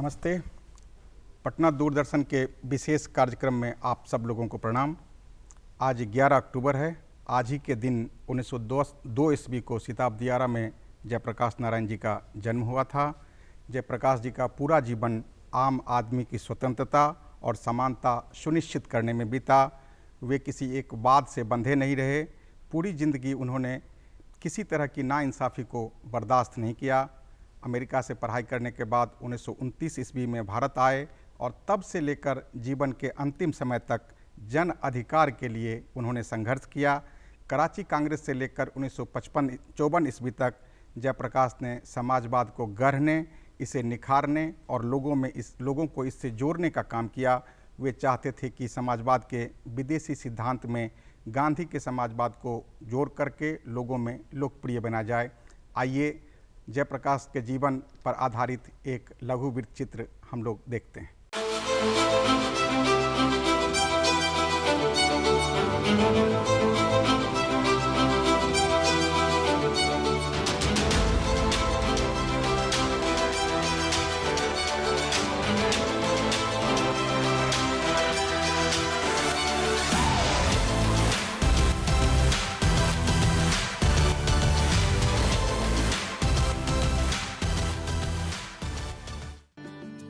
नमस्ते। पटना दूरदर्शन के विशेष कार्यक्रम में आप सब लोगों को प्रणाम। आज 11 अक्टूबर है। आज ही के दिन 1902 ईस्वी को सीताब्दियारा में जयप्रकाश नारायण जी का जन्म हुआ था। जयप्रकाश जी का पूरा जीवन आम आदमी की स्वतंत्रता और समानता सुनिश्चित करने में बीता। वे किसी एक वाद से बंधे नहीं रहे। पूरी जिंदगी उन्होंने किसी तरह की नाइंसाफ़ी को बर्दाश्त नहीं किया। अमेरिका से पढ़ाई करने के बाद 1929 ईस्वी में भारत आए और तब से लेकर जीवन के अंतिम समय तक जन अधिकार के लिए उन्होंने संघर्ष किया। कराची कांग्रेस से लेकर 1955-54 ईस्वी तक जयप्रकाश ने समाजवाद को गढ़ने, इसे निखारने और लोगों को इससे जोड़ने का काम किया। वे चाहते थे कि समाजवाद के विदेशी सिद्धांत में गांधी के समाजवाद को जोड़ करके लोगों में लोकप्रिय बना जाए। आइए जयप्रकाश के जीवन पर आधारित एक लघु वृत्त चित्र हम लोग देखते हैं।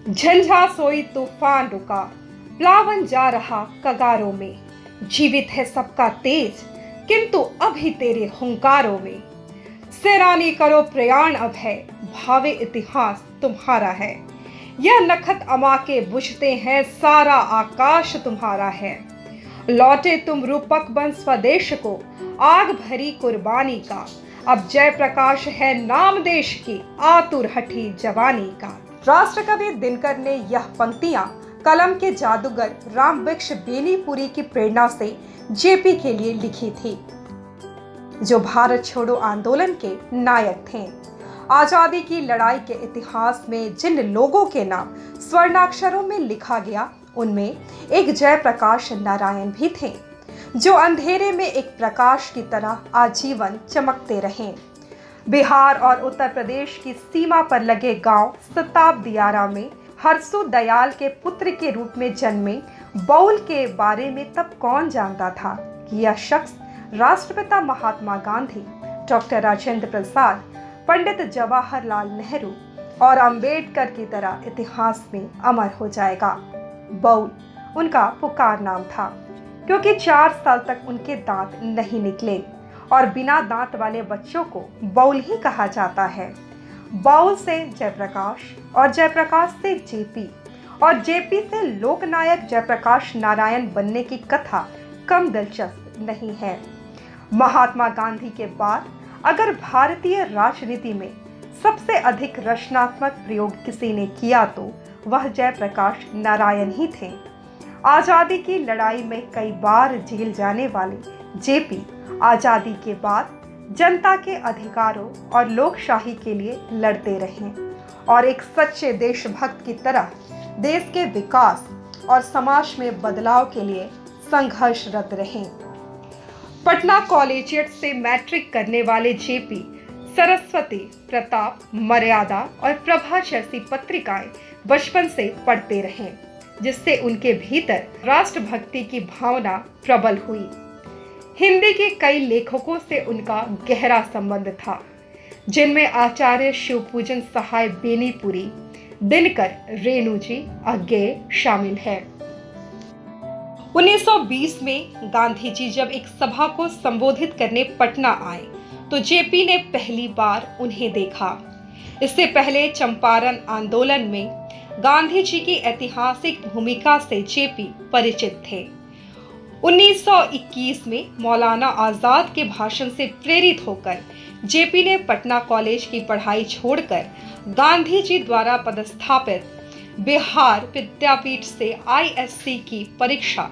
झंझा सोई तूफान रुका, प्लावन जा रहा कगारों में। जीवित है सबका तेज, किंतु अभी तेरे हुंकारों में। सैरानी करो प्रयाण अब है, भावे इतिहास तुम्हारा है। यह नखत अमा के बुझते हैं, सारा आकाश तुम्हारा है। लौटे तुम रूपक बन स्वदेश को, आग भरी कुर्बानी का। अब जयप्रकाश है नाम देश की, आतुर हठी जवानी का। राष्ट्र कवि दिनकर ने यह पंक्तियां कलम के जादूगर रामवृक्ष बेनीपुरी की प्रेरणा से जेपी के लिए लिखी थी, जो भारत छोड़ो आंदोलन के नायक थे। आजादी की लड़ाई के इतिहास में जिन लोगों के नाम स्वर्णाक्षरों में लिखा गया, उनमें एक जयप्रकाश नारायण भी थे, जो अंधेरे में एक प्रकाश की तरह आजीवन चमकते रहे। बिहार और उत्तर प्रदेश की सीमा पर लगे गांव सीताब्दियारा में हरसू दयाल के पुत्र के रूप में जन्मे बउल के बारे में तब कौन जानता था कि यह शख्स राष्ट्रपिता महात्मा गांधी, डॉक्टर राजेंद्र प्रसाद, पंडित जवाहरलाल नेहरू और अंबेडकर की तरह इतिहास में अमर हो जाएगा। बउल उनका पुकार नाम था, क्योंकि 4 साल तक उनके दांत नहीं निकले और बिना दांत वाले बच्चों को बउल ही कहा जाता है। बउल से जयप्रकाश और जयप्रकाश से जेपी और जेपी से लोकनायक जयप्रकाश नारायण बनने की कथा कम दिलचस्प नहीं है। महात्मा गांधी के बाद अगर भारतीय राजनीति में सबसे अधिक रचनात्मक प्रयोग किसी ने किया तो वह जयप्रकाश नारायण ही थे। आजादी की लड़ाई में कई बार जेल जाने वाले जेपी आजादी के बाद जनता के अधिकारों और लोकशाही के लिए लड़ते रहे और एक सच्चे देशभक्त की तरह देश के विकास और समाज में बदलाव के लिए संघर्षरत रहे। पटना कॉलेजिएट से मैट्रिक करने वाले जेपी सरस्वती, प्रताप, मर्यादा और प्रभा जैसी पत्रिकाएं बचपन से पढ़ते रहे, जिससे उनके भीतर राष्ट्रभक्ति की भावना प्रबल हुई। हिंदी के कई लेखकों से उनका गहरा संबंध था, जिनमें आचार्य शिवपूजन सहाय बेनीपुरी, दिनकर, रेणुजी, अज्ञेय शामिल है। 1920 में गांधी जी जब एक सभा को संबोधित करने पटना आए तो जेपी ने पहली बार उन्हें देखा। इससे पहले चंपारण आंदोलन में गांधी जी की ऐतिहासिक भूमिका से जेपी परिचित थे। 1921 में मौलाना आजाद के भाषण से प्रेरित होकर जेपी ने पटना कॉलेज की पढ़ाई छोड़कर गांधी जी द्वारा पदस्थापित बिहार विद्यापीठ से आईएससी की परीक्षा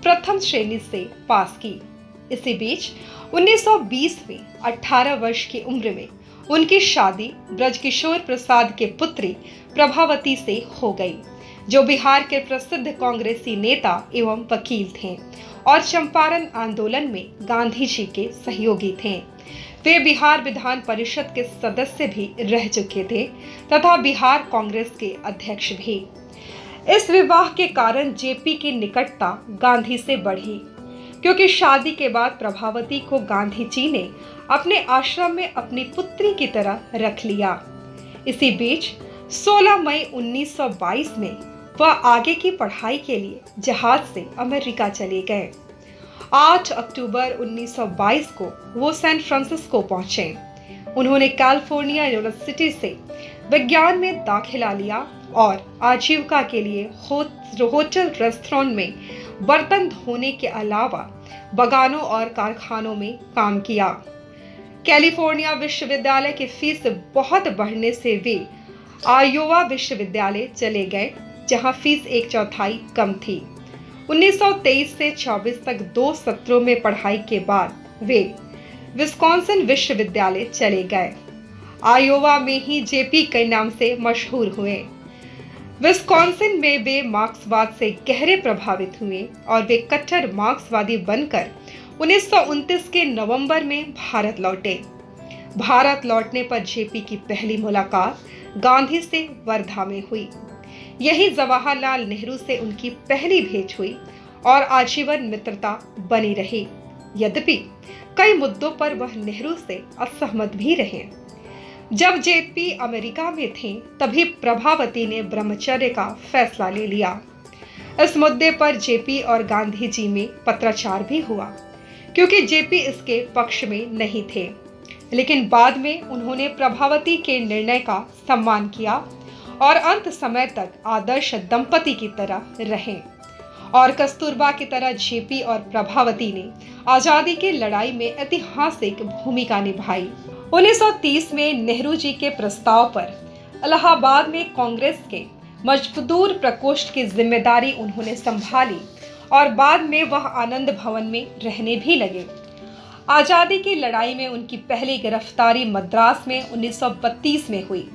प्रथम श्रेणी से पास की। इसी बीच 1920 में 18 वर्ष की उम्र में उनकी शादी ब्रजकिशोर प्रसाद के पुत्री प्रभावती से हो गई, जो बिहार के प्रसिद्ध कांग्रेसी नेता एवं वकील थे और चंपारण आंदोलन में गांधी जी के सहयोगी थे। वे बिहार विधान परिषद के सदस्य भी रह चुके थे तथा बिहार कांग्रेस के अध्यक्ष भी। इस विवाह के कारण जेपी की निकटता गांधी से बढ़ी, क्योंकि शादी के बाद प्रभावती को गांधी जी ने अपने आश्रम में अपनी पुत्री की तरह रख लिया। इसी बीच 16 मई 1922 में वह आगे की पढ़ाई के लिए जहाज से अमेरिका चले गए। 8 अक्टूबर 1922 को वो सैन फ्रांसिस्को पहुंचे। उन्होंने कैलिफोर्निया यूनिवर्सिटी से विज्ञान में दाखिला लिया और आजीविका के लिए होटल रेस्टोरेंट में बर्तन धोने के अलावा बगानों और कारखानों में काम किया। कैलिफोर्निया विश्वविद्यालय की फीस बहुत बढ़ने से वे आयोवा विश्वविद्यालय चले गए, जहां फीस 1/4 कम थी। 1923 से 24 तक 2 सत्रों में पढ़ाई के बाद वे विस्कॉन्सिन विश्वविद्यालय चले गए। आयोवा में ही जेपी के नाम से मशहूर हुए। विस्कॉन्सिन में वे मार्क्सवाद से गहरे प्रभावित हुए और वे कट्टर मार्क्सवादी बनकर 1929 के नवंबर में भारत लौटे। भारत लौटने पर जेपी की पहली मुलाकात गांधी से वर्धा में हुई। यही जवाहरलाल नेहरू से उनकी पहली भेंट हुई और आजीवन मित्रता बनी रही। यद्यपि कई मुद्दों पर वह नेहरू से असहमत भी रहे। जब जेपी अमेरिका में थे तभी प्रभावती ने ब्रह्मचर्य का फैसला ले लिया। इस मुद्दे पर जेपी और गांधी जी में पत्राचार भी हुआ, क्योंकि जेपी इसके पक्ष में नहीं थे। लेकिन बाद में उन्होंने प्रभावती के निर्णय का सम्मान किया और अंत समय तक आदर्श दंपति की तरह रहे। और कस्तूरबा की तरह जेपी और प्रभावती ने आजादी की लड़ाई में ऐतिहासिक भूमिका निभाई। 1930 में नेहरू जी के प्रस्ताव पर इलाहाबाद में कांग्रेस के मजदूर प्रकोष्ठ की जिम्मेदारी उन्होंने संभाली और बाद में वह आनंद भवन में रहने भी लगे। आजादी की लड़ाई में उनकी पहली गिरफ्तारी मद्रास में 1932 में हुई।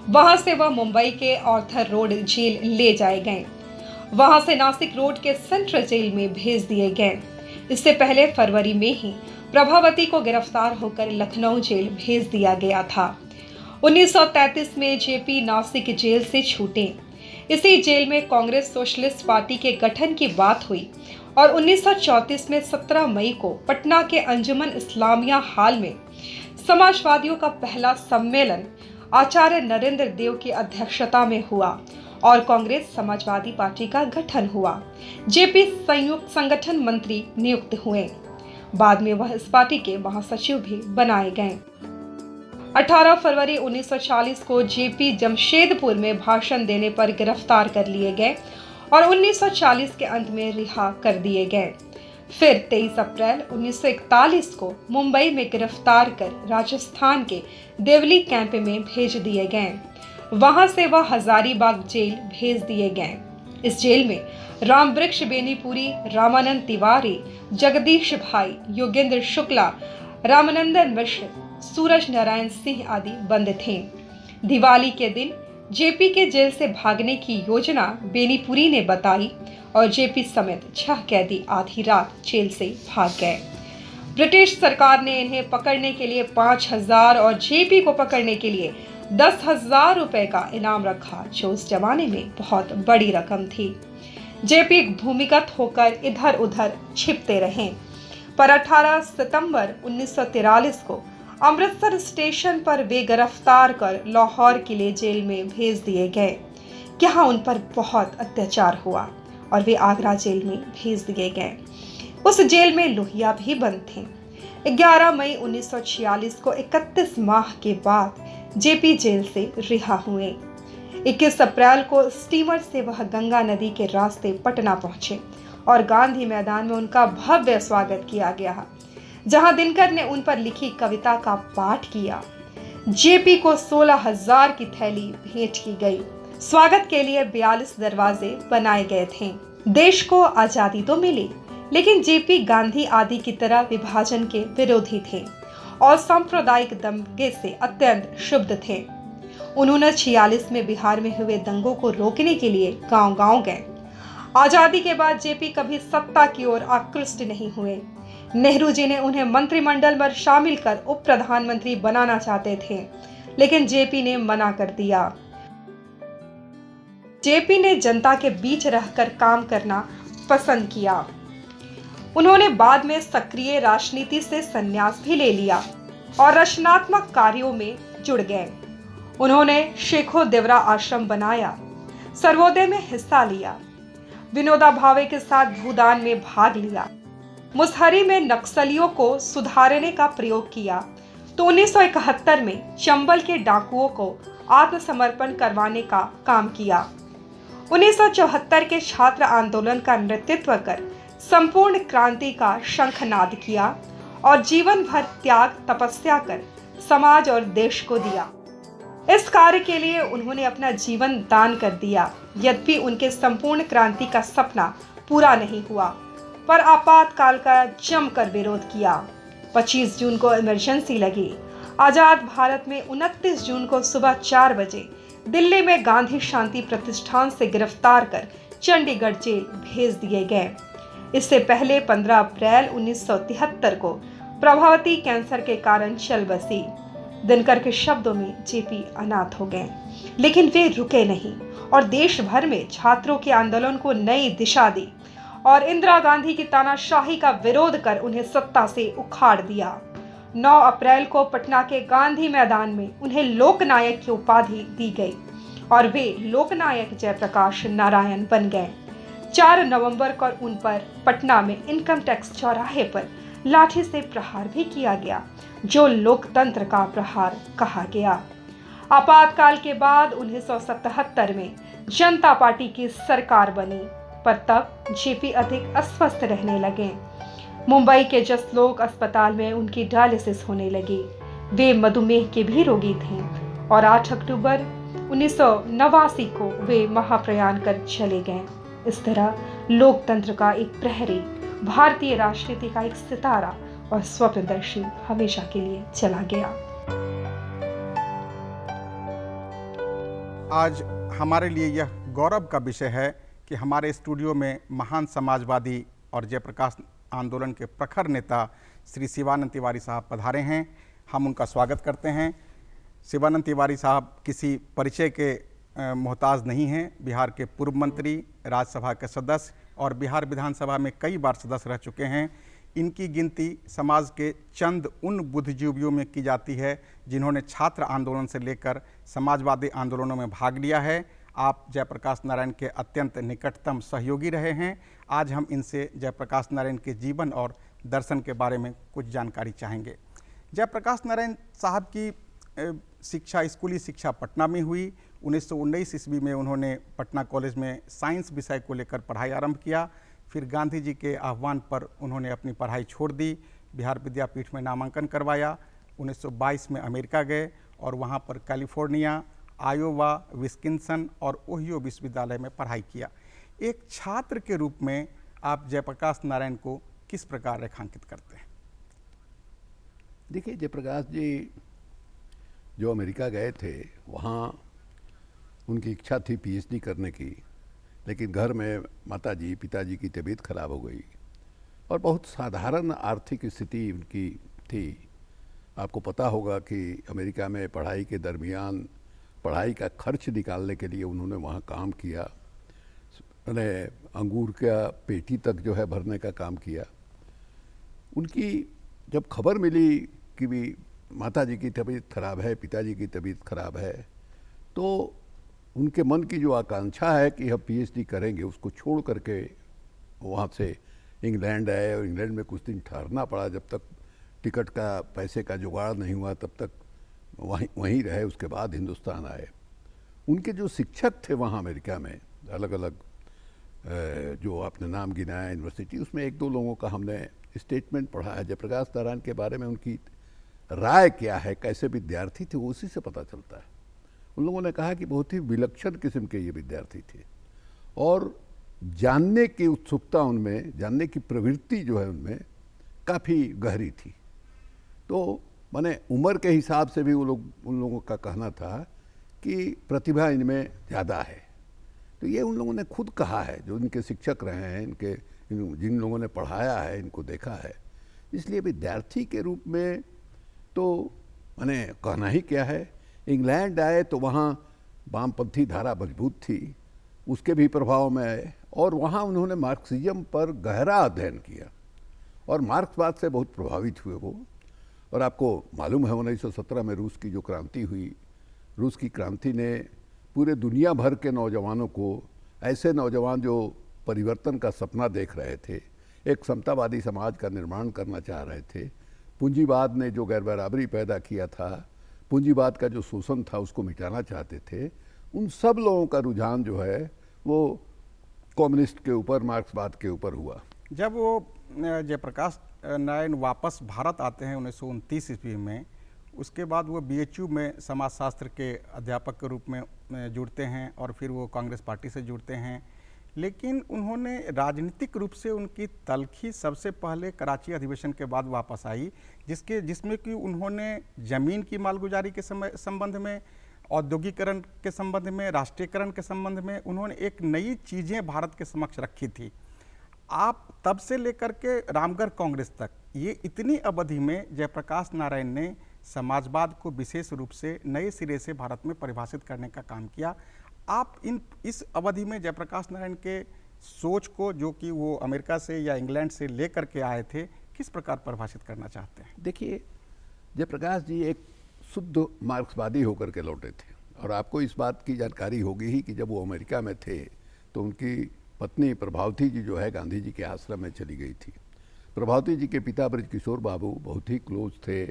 वहां से वह मुंबई के आर्थर रोड जेल ले जाए गए। वहां से नासिक रोड के सेंट्रल जेल में भेज दिए गए। इससे पहले फरवरी में ही प्रभावती को गिरफ्तार होकर लखनऊ जेल भेज दिया गया था। 1933 में जेपी नासिक जेल से छूटे। इसी जेल में कांग्रेस सोशलिस्ट पार्टी के गठन की बात हुई और 1934 में 17 मई को पटना के अंजुमन इस्लामिया हॉल में समाजवादियों का पहला सम्मेलन आचार्य नरेंद्र देव की अध्यक्षता में हुआ और कांग्रेस समाजवादी पार्टी का गठन हुआ। जेपी संयुक्त संगठन मंत्री नियुक्त हुए। बाद में वह इस पार्टी के महासचिव भी बनाए गए। 18 फरवरी 1940 को जेपी जमशेदपुर में भाषण देने पर गिरफ्तार कर लिए गए और 1940 के अंत में रिहा कर दिए गए। फिर 23 अप्रैल 1941 को मुंबई में गिरफ्तार कर राजस्थान के देवली कैंप में भेज दिए गए। वहां से वह हजारीबाग जेल भेज दिए गए। इस जेल में रामवृक्ष बेनीपुरी, रामानंद तिवारी, जगदीश भाई, योगेंद्र शुक्ला, रामानंदन मिश्र, सूरज नारायण सिंह आदि बंद थे। दिवाली के दिन जेपी के जेल से भागने की योजना बेनीपुरी ने बताई और जेपी समेत 6 कैदी आधी रात जेल से भाग गए। ब्रिटिश सरकार ने इन्हें पकड़ने के लिए 5,000 और जेपी को पकड़ने के लिए 10,000 रुपए का इनाम रखा, जो उस जमाने में बहुत बड़ी रकम थी। जेपी भूमिगत होकर इधर उधर छिपते रहे, पर 18 सितंबर 1943 को अमृतसर स्टेशन पर वे गिरफ्तार कर लाहौर किले जेल में भेज दिए गए। यहाँ उन पर बहुत अत्याचार हुआ और वे आगरा जेल में भेज दिए गए। उस जेल में लोहिया भी बंद थे। 11 मई 1946 को 31 माह के बाद जेपी जेल से रिहा हुए। 21 अप्रैल को स्टीमर से वह गंगा नदी के रास्ते पटना पहुंचे और गांधी मैदान में उनका भव्य स्वागत किया गया, जहां दिनकर ने उन पर लिखी कविता का पाठ किया। जेपी को 16,000 की थैली भेंट की गई। स्वागत के लिए 42 दरवाजे बनाए गए थे। देश को आजादी तो मिली, लेकिन जेपी गांधी आदि की तरह विभाजन के विरोधी थे और सांप्रदायिक दंगे से अत्यंत क्षुब्ध थे। उन्होंने 46 में बिहार में हुए दंगों को रोकने के लिए गांव-गांव गए। आजादी के बाद जेपी कभी सत्ता की ओर आकृष्ट नहीं हुए। नेहरू जी ने उन्हें मंत्रिमंडल में शामिल कर उप प्रधानमंत्री बनाना चाहते थे, लेकिन जेपी ने मना कर दिया। जेपी ने जनता के बीच रहकर काम करना पसंद किया। उन्होंने बाद में सक्रिय राजनीति से संन्यास भी ले लिया और रचनात्मक कार्यों में जुड़ गए। उन्होंने शेखो देवरा आश्रम बनाया, सर्वोदय में हिस्सा लिया, विनोबा भावे के साथ भूदान में भाग लिया, मुसहरी में नक्सलियों को सुधारने का प्रयोग किया, तो 1971 में चंबल के डाकुओं को आत्मसमर्पण करवाने का काम किया। 1974 के छात्र आंदोलन का नेतृत्व कर संपूर्ण क्रांति का शंखनाद किया और जीवन भर त्याग तपस्या कर समाज और देश को दिया। इस कार्य के लिए उन्होंने अपना जीवन दान कर दिया। यद्यपि उनके संपूर्ण क्रांति का सपना पूरा नहीं हुआ, पर आपातकाल का जमकर विरोध किया। 25 जून को इमरजेंसी लगी। आजाद भारत में 29 जून को सुबह 4 बजे दिल्ली में गांधी शांति प्रतिष्ठान से गिरफ्तार कर चंडीगढ़ जेल भेज दिए गए। इससे पहले 15 अप्रैल 1973 को प्रभावती कैंसर के कारण चल बसी। दिनकर के शब्दों में जेपी अनाथ हो गए, लेकिन वे रुके नहीं और देश भर में छात्रों के आंदोलन को नई दिशा दी और इंदिरा गांधी की तानाशाही का विरोध कर उन्हें सत्ता से उखाड़ दिया। 9 अप्रैल को पटना के गांधी मैदान में उन्हें लोकनायक की उपाधि दी गई और वे लोकनायक जयप्रकाश नारायण बन गए। 4 नवंबर को उन पर पटना में इनकम टैक्स चौराहे पर लाठी से प्रहार भी किया गया, जो लोकतंत्र का प्रहार कहा गया। आपातकाल के बाद 1977 में जनता पार्टी की सरकार बनी, पर तब जेपी अधिक अस्वस्थ रहने लगे। मुंबई के जसलोक अस्पताल में उनकी डायलिसिस होने लगी। वे मधुमेह के भी रोगी थे और 8 अक्टूबर 1989 को वे महाप्रयाण कर चले गए। इस तरह लोकतंत्र का एक प्रहरी, भारतीय राजनीति का एक सितारा और स्वप्नदर्शी हमेशा के लिए चला गया। आज हमारे लिए यह गौरव का विषय है कि हमारे स्टूडियो में महान समाजवादी और जयप्रकाश आंदोलन के प्रखर नेता श्री शिवानंद तिवारी साहब पधारे हैं। हम उनका स्वागत करते हैं। शिवानंद तिवारी साहब किसी परिचय के मोहताज नहीं हैं। बिहार के पूर्व मंत्री, राज्यसभा के सदस्य और बिहार विधानसभा में कई बार सदस्य रह चुके हैं। इनकी गिनती समाज के चंद उन बुद्धिजीवियों में की जाती है जिन्होंने छात्र आंदोलन से लेकर समाजवादी आंदोलनों में भाग लिया है। आप जयप्रकाश नारायण के अत्यंत निकटतम सहयोगी रहे हैं। आज हम इनसे जयप्रकाश नारायण के जीवन और दर्शन के बारे में कुछ जानकारी चाहेंगे। जयप्रकाश नारायण साहब की शिक्षा, स्कूली शिक्षा पटना में हुई। 1919 ईस्वी में उन्होंने पटना कॉलेज में साइंस विषय को लेकर पढ़ाई आरंभ किया। फिर गांधी जी के आह्वान पर उन्होंने अपनी पढ़ाई छोड़ दी, बिहार विद्यापीठ में नामांकन करवाया। 1922 में अमेरिका गए और वहां पर कैलिफोर्निया, आयोवा, विस्किंसन और ओहियो विश्वविद्यालय में पढ़ाई किया। एक छात्र के रूप में आप जयप्रकाश नारायण को किस प्रकार रेखांकित करते हैं? देखिए, जयप्रकाश जी जो अमेरिका गए थे, वहाँ उनकी इच्छा थी पीएचडी करने की, लेकिन घर में माताजी पिताजी की तबीयत खराब हो गई और बहुत साधारण आर्थिक स्थिति उनकी थी। आपको पता होगा कि अमेरिका में पढ़ाई के दरमियान पढ़ाई का खर्च निकालने के लिए उन्होंने वहाँ काम किया। उन्होंने अंगूर का पेटी तक जो है भरने का काम किया। उनकी जब खबर मिली कि भी माताजी की तबीयत खराब है, पिताजी की तबीयत खराब है, तो उनके मन की जो आकांक्षा है कि हम पीएचडी करेंगे, उसको छोड़ करके वहाँ से इंग्लैंड आए और इंग्लैंड में कुछ दिन ठहरना पड़ा। जब तक टिकट का पैसे का जुगाड़ नहीं हुआ तब तक वहीं रहे। उसके बाद हिंदुस्तान आए। उनके जो शिक्षक थे वहाँ अमेरिका में, अलग अलग जो आपने नाम गिनाया यूनिवर्सिटी, उसमें 1-2 लोगों का हमने स्टेटमेंट पढ़ा है। जयप्रकाश नारायण के बारे में उनकी राय क्या है, कैसे विद्यार्थी थे, वो उसी से पता चलता है। उन लोगों ने कहा कि बहुत ही विलक्षण किस्म के ये विद्यार्थी थे और जानने की उत्सुकता उनमें, जानने की प्रवृत्ति जो है उनमें काफ़ी गहरी थी। तो माने उम्र के हिसाब से भी उन लोगों का कहना था कि प्रतिभा इनमें ज़्यादा है, तो ये उन लोगों ने खुद कहा है, जो इनके शिक्षक रहे हैं, जिन लोगों ने पढ़ाया है, इनको देखा है। इसलिए विद्यार्थी के रूप में तो मैंने कहना ही क्या है। इंग्लैंड आए तो वहाँ वामपंथी धारा मजबूत थी, उसके भी प्रभाव में आए और वहाँ उन्होंने मार्क्सिज्म पर गहरा अध्ययन किया और मार्क्सवाद से बहुत प्रभावित हुए वो। और आपको मालूम है 1917 में रूस की जो क्रांति हुई, रूस की क्रांति ने पूरे दुनिया भर के नौजवानों को, ऐसे नौजवान जो परिवर्तन का सपना देख रहे थे, एक समतावादी समाज का निर्माण करना चाह रहे थे, पूंजीवाद ने जो गैर बराबरी पैदा किया था, पूंजीवाद का जो शोषण था उसको मिटाना चाहते थे, उन सब लोगों का रुझान जो है वो कम्युनिस्ट के ऊपर, मार्क्सवाद के ऊपर हुआ। जब वो जयप्रकाश नारायण वापस भारत आते हैं 1929 ईस्वी में, उसके बाद वो BHU में समाजशास्त्र के अध्यापक के रूप में जुड़ते हैं और फिर वो कांग्रेस पार्टी से जुड़ते हैं। लेकिन उन्होंने राजनीतिक रूप से उनकी तलखी सबसे पहले कराची अधिवेशन के बाद वापस आई, जिसमें कि उन्होंने ज़मीन की मालगुजारी के संबंध में, औद्योगिकरण के संबंध में, राष्ट्रीयकरण के संबंध में उन्होंने एक नई चीज़ें भारत के समक्ष रखी थी। आप तब से लेकर के रामगढ़ कांग्रेस तक ये इतनी अवधि में जयप्रकाश नारायण ने समाजवाद को विशेष रूप से नए सिरे से भारत में परिभाषित करने का काम किया। आप इस अवधि में जयप्रकाश नारायण के सोच को, जो कि वो अमेरिका से या इंग्लैंड से लेकर के आए थे, किस प्रकार परिभाषित करना चाहते हैं? देखिए, जयप्रकाश जी एक शुद्ध मार्क्सवादी होकर के लौटे थे और आपको इस बात की जानकारी होगी ही कि जब वो अमेरिका में थे तो उनकी पत्नी प्रभावती जी जो है गांधी जी के आश्रम में चली गई थी। प्रभावती जी के पिता बृजकिशोर बाबू बहुत ही क्लोज थे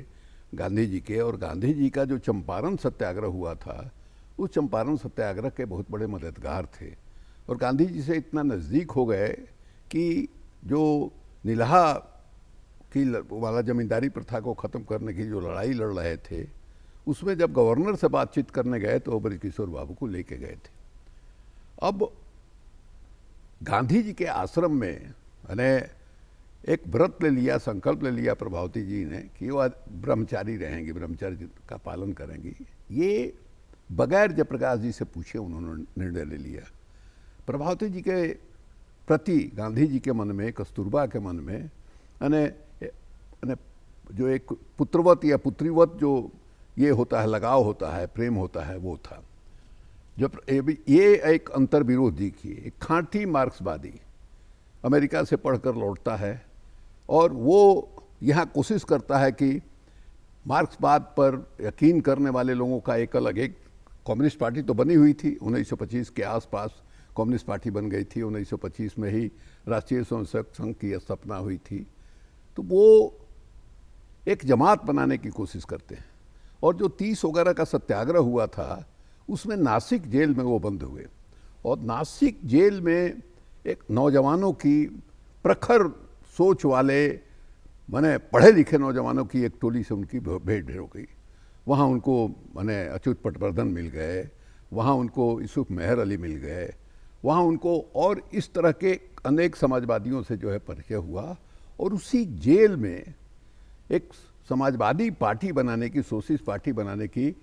गांधी जी के, और गांधी जी का जो चंपारण सत्याग्रह हुआ था, उस चंपारण सत्याग्रह के बहुत बड़े मददगार थे और गांधी जी से इतना नज़दीक हो गए कि जो नीलहा की वाला जमींदारी प्रथा को ख़त्म करने की जो लड़ाई लड़ रहे थे, उसमें जब गवर्नर से बातचीत करने गए तो बृजकिशोर बाबू को लेके गए थे। अब गांधी जी के आश्रम में एक व्रत ले लिया, संकल्प ले लिया प्रभावती जी ने कि वो ब्रह्मचारी रहेंगी, ब्रह्मचर्य का पालन करेंगी। ये बगैर जयप्रकाश जी से पूछे उन्होंने निर्णय ले लिया। प्रभावती जी के प्रति गांधी जी के मन में, कस्तूरबा के मन में जो एक पुत्रवत या पुत्रीवत जो ये होता है, लगाव होता है, प्रेम होता है, वो था। जब ये एक अंतर्विरोध देखिए, एक खांटी मार्क्सवादी अमेरिका से पढ़कर लौटता है और वो यहाँ कोशिश करता है कि मार्क्सवाद पर यकीन करने वाले लोगों का एक अलग, एक कम्युनिस्ट पार्टी तो बनी हुई थी 1925 के आसपास, कम्युनिस्ट पार्टी बन गई थी 1925 में ही, राष्ट्रीय स्वयंसेवक संघ की स्थापना हुई थी। तो वो एक जमात बनाने की कोशिश करते हैं और जो 30 वगैरह का सत्याग्रह हुआ था उसमें नासिक जेल में वो बंद हुए और नासिक जेल में एक नौजवानों की प्रखर सोच वाले, माने पढ़े लिखे नौजवानों की एक टोली से उनकी भेंट हो गई। वहाँ उनको माने अच्युत पटवर्धन मिल गए, वहाँ उनको यूसुफ मेहर अली मिल गए, वहाँ उनको और इस तरह के अनेक समाजवादियों से जो है परिचय हुआ और उसी जेल में एक समाजवादी पार्टी बनाने की, सोशलिस्ट पार्टी बनाने की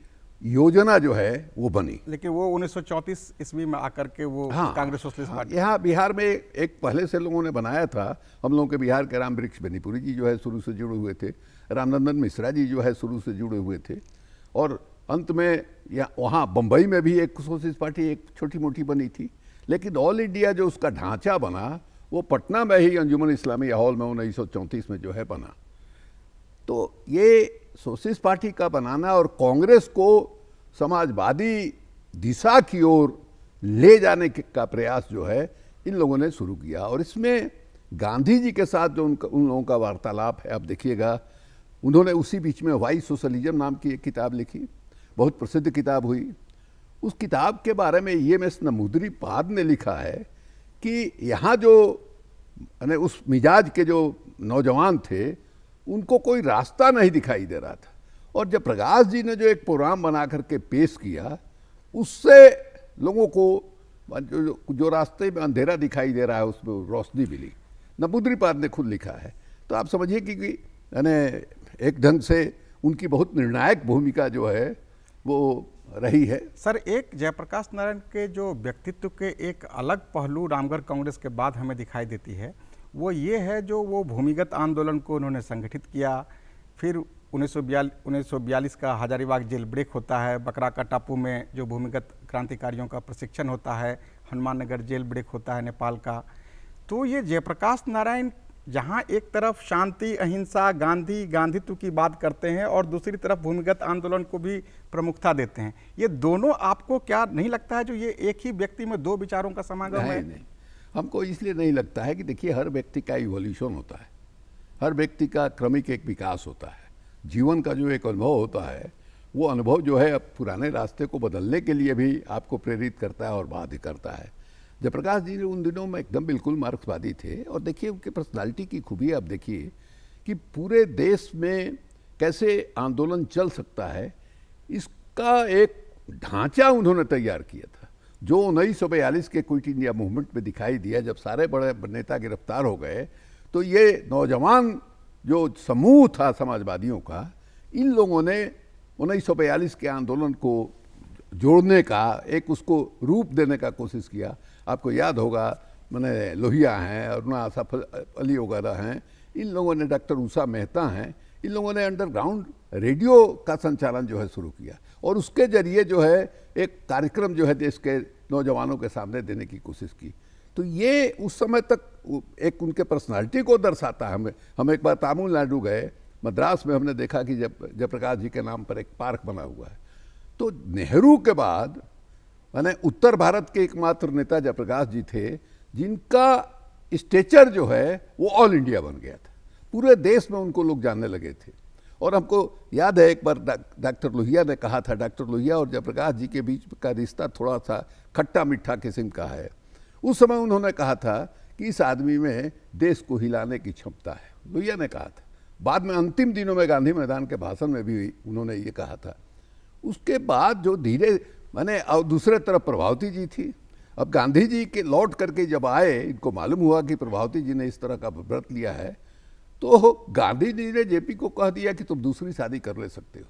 योजना जो है वो बनी। लेकिन वो 1934 ईस्वी में आकर के वो कांग्रेस सोशलिस्ट पार्टी, यहाँ बिहार में एक पहले से लोगों ने बनाया था। हम लोगों के बिहार के राम वृक्ष बेनीपुरी जी जो है शुरू से जुड़े हुए थे, रामनंदन मिश्रा जी जो है शुरू से जुड़े हुए थे और अंत में वहाँ बम्बई में भी एक सोशलिस्ट पार्टी एक छोटी मोटी बनी थी। लेकिन ऑल इंडिया जो उसका ढांचा बना वो पटना में ही अंजुमन इस्लामी हॉल में 1934 में जो है बना। तो ये सोशलिस्ट पार्टी का बनाना और कांग्रेस को समाजवादी दिशा की ओर ले जाने का प्रयास जो है इन लोगों ने शुरू किया और इसमें गांधी जी के साथ जो उन लोगों का वार्तालाप है, आप देखिएगा, उन्होंने उसी बीच में वाई सोशलिज्म नाम की एक किताब लिखी, बहुत प्रसिद्ध किताब हुई। उस किताब के बारे में EMS नमूदरीपाद ने लिखा है कि यहाँ जो उस मिजाज के जो नौजवान थे उनको कोई रास्ता नहीं दिखाई दे रहा था और जब प्रकाश जी ने जो एक प्रोग्राम बना करके पेश किया उससे लोगों को जो रास्ते में अंधेरा दिखाई दे रहा है उसमें रोशनी मिली। नमूदरीपाद ने खुद लिखा है। तो आप समझिए कि एक ढंग से उनकी बहुत निर्णायक भूमिका जो है वो रही है। सर, एक जयप्रकाश नारायण के जो व्यक्तित्व के एक अलग पहलू रामगढ़ कांग्रेस के बाद हमें दिखाई देती है, वो ये है जो वो भूमिगत आंदोलन को उन्होंने संगठित किया। फिर 1942 का हजारीबाग जेल ब्रेक होता है, बकराका टापू में जो भूमिगत क्रांतिकारियों का प्रशिक्षण होता है, हनुमान नगर जेल ब्रेक होता है नेपाल का। तो ये जयप्रकाश नारायण जहाँ एक तरफ शांति, अहिंसा, गांधीत्व की बात करते हैं और दूसरी तरफ भूमिगत आंदोलन को भी प्रमुखता देते हैं, ये दोनों आपको क्या नहीं लगता है जो ये एक ही व्यक्ति में दो विचारों का समागम है? नहीं, हमको इसलिए नहीं लगता है कि देखिए, हर व्यक्ति का इवोल्यूशन होता है, हर व्यक्ति का क्रमिक एक विकास होता है। जीवन का जो एक अनुभव होता है, वो अनुभव जो है अब पुराने रास्ते को बदलने के लिए भी आपको प्रेरित करता है और बाध्य करता है। जयप्रकाश जी उन दिनों में एकदम बिल्कुल मार्क्सवादी थे, और देखिए उनके पर्सनालिटी की खूबी आप देखिए कि पूरे देश में कैसे आंदोलन चल सकता है, इसका एक ढांचा उन्होंने तैयार किया था, जो 1942 के क्विट इंडिया मूवमेंट में दिखाई दिया। जब सारे बड़े नेता गिरफ्तार हो गए तो ये नौजवान जो समूह था समाजवादियों का, इन लोगों ने 1942 के आंदोलन को जोड़ने का, एक उसको रूप देने का कोशिश किया। आपको याद होगा, मैंने लोहिया हैं, अरुणा आसफ अली वगैरह हैं, इन लोगों ने, डॉक्टर उषा मेहता हैं, इन लोगों ने अंडरग्राउंड रेडियो का संचालन जो है शुरू किया, और उसके जरिए जो है एक कार्यक्रम जो है देश के नौजवानों के सामने देने की कोशिश की। तो ये उस समय तक एक उनके पर्सनालिटी को दर्शाता है। हम एक बार तमिलनाडु गए, मद्रास में हमने देखा कि जयप्रकाश जी के नाम पर एक पार्क बना हुआ है। तो नेहरू के बाद माने उत्तर भारत के एकमात्र नेता जयप्रकाश जी थे जिनका स्टेचर जो है वो ऑल इंडिया बन गया था, पूरे देश में उनको लोग जानने लगे थे। और हमको याद है एक बार डॉक्टर लोहिया ने कहा था, डॉक्टर लोहिया और जयप्रकाश जी के बीच का रिश्ता थोड़ा सा खट्टा मीठा किस्म का है। उस समय उन्होंने कहा था कि इस आदमी में देश को हिलाने की क्षमता है, लोहिया ने कहा था। बाद में अंतिम दिनों में गांधी मैदान के भाषण में भी उन्होंने ये कहा था। उसके बाद जो धीरे माने, और दूसरे तरफ प्रभावती जी थी। अब गांधी जी के लौट करके जब आए, इनको मालूम हुआ कि प्रभावती जी ने इस तरह का व्रत लिया है, तो गांधी जी ने जेपी को कह दिया कि तुम दूसरी शादी कर ले सकते हो,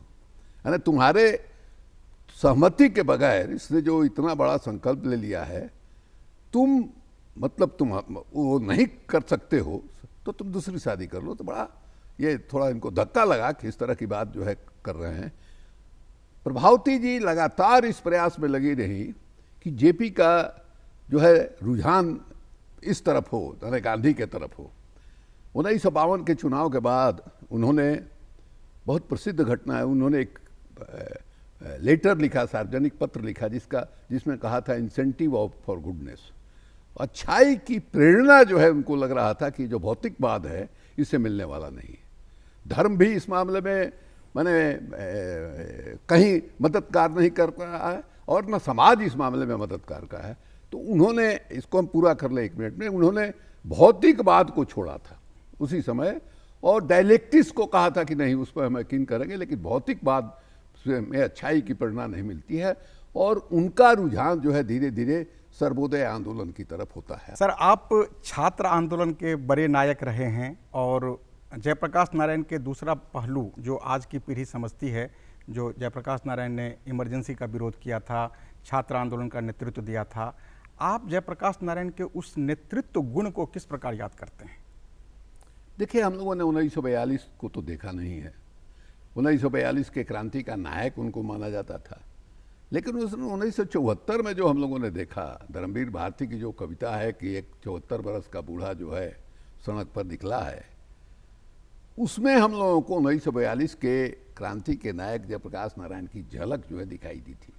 है ना, तुम्हारे सहमति के बगैर इसने जो इतना बड़ा संकल्प ले लिया है, तुम मतलब तुम वो नहीं कर सकते हो, तो तुम दूसरी शादी कर लो। तो बड़ा ये थोड़ा इनको धक्का लगा कि इस तरह की बात जो है कर रहे हैं। प्रभावती जी लगातार इस प्रयास में लगी रही कि जेपी का जो है रुझान इस तरफ हो, यानी गांधी के तरफ हो। 1952 के चुनाव के बाद उन्होंने बहुत प्रसिद्ध घटना है, उन्होंने एक लेटर लिखा, सार्वजनिक पत्र लिखा, जिसमें कहा था इंसेंटिव ऑफ फॉर गुडनेस। अच्छाई की प्रेरणा जो है उनको लग रहा था कि जो भौतिकवाद है इससे मिलने वाला नहीं है। धर्म भी इस मामले में मैंने कहीं मददगार नहीं कर रहा है, और न समाज इस मामले में मददगार का है। तो उन्होंने, इसको हम पूरा कर ले 1 मिनट में, उन्होंने भौतिकवाद को छोड़ा था उसी समय, और डायलेक्टिक्स को कहा था कि नहीं, उस पर हम यकीन करेंगे, लेकिन भौतिकवाद में अच्छाई की प्रेरणा नहीं मिलती है। और उनका रुझान जो है धीरे धीरे सर्वोदय आंदोलन की तरफ होता है। सर, आप छात्र आंदोलन के बड़े नायक रहे हैं, और जयप्रकाश नारायण के दूसरा पहलू जो आज की पीढ़ी समझती है, जो जयप्रकाश नारायण ने इमरजेंसी का विरोध किया था, छात्र आंदोलन का नेतृत्व दिया था, आप जयप्रकाश नारायण के उस नेतृत्व गुण को किस प्रकार याद करते हैं? देखिए, हम लोगों ने 1942 को तो देखा नहीं है। 1942 के क्रांति का नायक उनको माना जाता था, लेकिन उस 1974 में जो हम लोगों ने देखा, धर्मवीर भारती की जो कविता है कि एक 74 बरस का बूढ़ा जो है सड़क पर निकला है, उसमें हम लोगों को 1942 के क्रांति के नायक जयप्रकाश नारायण की झलक जो है दिखाई दी थी।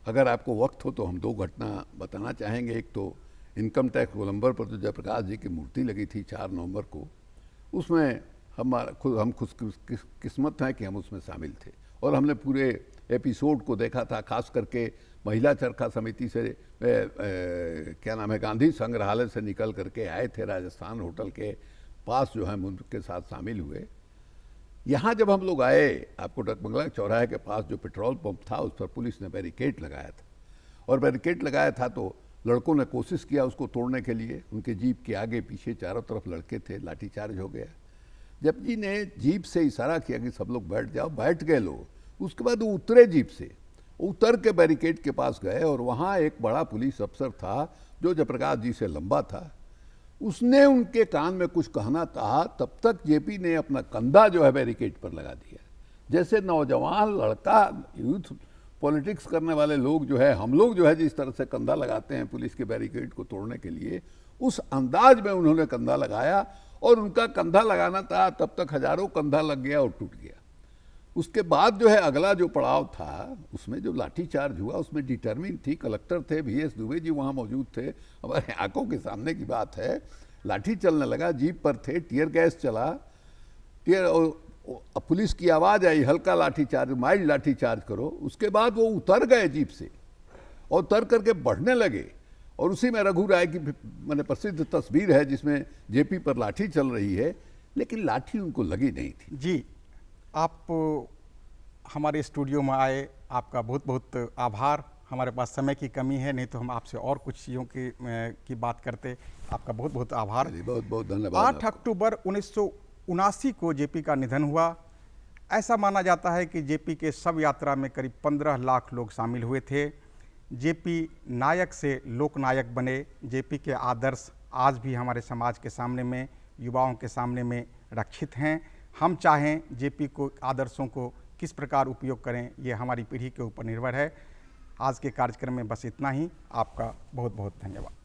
अगर आपको वक्त हो तो हम 2 घटना बताना चाहेंगे। एक तो इनकम टैक्स गोलंबर पर जो जयप्रकाश जी की मूर्ति लगी थी 4 नवंबर को, उसमें हम खुशकिस्मत हैं कि हम उसमें शामिल थे, और हमने पूरे एपिसोड को देखा था। खास करके महिला चरखा समिति से क्या नाम है, गांधी संग्रहालय से निकल करके आए थे, राजस्थान होटल के पास जो है उनके साथ शामिल हुए। यहाँ जब हम लोग आए, आपको डकबंगला चौराहे के पास जो पेट्रोल पंप था, उस पर पुलिस ने बैरिकेड लगाया था, और बैरिकेड लगाया था तो लड़कों ने कोशिश किया उसको तोड़ने के लिए। उनके जीप के आगे पीछे चारों तरफ लड़के थे, लाठीचार्ज हो गया। जब जी ने जीप से इशारा किया कि सब लोग बैठ जाओ, बैठ गए लोग, उसके बाद वो उतरे जीप से, उतर के बैरिकेड के पास गए और वहाँ एक बड़ा पुलिस अफसर था जो जयप्रकाश जी से लंबा था। उसने उनके कान में कुछ कहना था, तब तक जेपी ने अपना कंधा जो है बैरिकेड पर लगा दिया। जैसे नौजवान लड़का, यूथ पॉलिटिक्स करने वाले लोग जो है, हम लोग जो है जिस तरह से कंधा लगाते हैं पुलिस के बैरिकेड को तोड़ने के लिए, उस अंदाज में उन्होंने कंधा लगाया और उनका कंधा लगाना था, तब तक हजारों कंधा लग गया और टूट गया। उसके बाद जो है अगला जो पड़ाव था, उसमें जो लाठीचार्ज हुआ उसमें डिटरमिन थी, कलेक्टर थे, VS दुबे जी वहाँ मौजूद थे, हमारे आंखों के सामने की बात है। लाठी चलने लगा, जीप पर थे, टीयर गैस चला, पुलिस की आवाज़ आई, हल्का लाठीचार्ज, माइल्ड लाठीचार्ज करो। उसके बाद वो उतर गए जीप से और उतर करके बढ़ने लगे, और उसी में रघु राय की मैंने प्रसिद्ध तस्वीर है जिसमें जेपी पर लाठी चल रही है, लेकिन लाठी उनको लगी नहीं थी। जी, आप हमारे स्टूडियो में आए, आपका बहुत बहुत आभार। हमारे पास समय की कमी है, नहीं तो हम आपसे और कुछ चीज़ों की बात करते। आपका बहुत बहुत आभार। बहुत बहुत धन्यवाद। 8 अक्टूबर 1979 को जेपी का निधन हुआ। ऐसा माना जाता है कि जेपी के शव यात्रा में करीब 15 लाख लोग शामिल हुए थे। जेपी नायक से लोकनायक बने। जेपी के आदर्श आज भी हमारे समाज के सामने में, युवाओं के सामने में रक्षित हैं। हम चाहें जेपी को आदर्शों को किस प्रकार उपयोग करें, ये हमारी पीढ़ी के ऊपर निर्भर है। आज के कार्यक्रम में बस इतना ही। आपका बहुत बहुत धन्यवाद।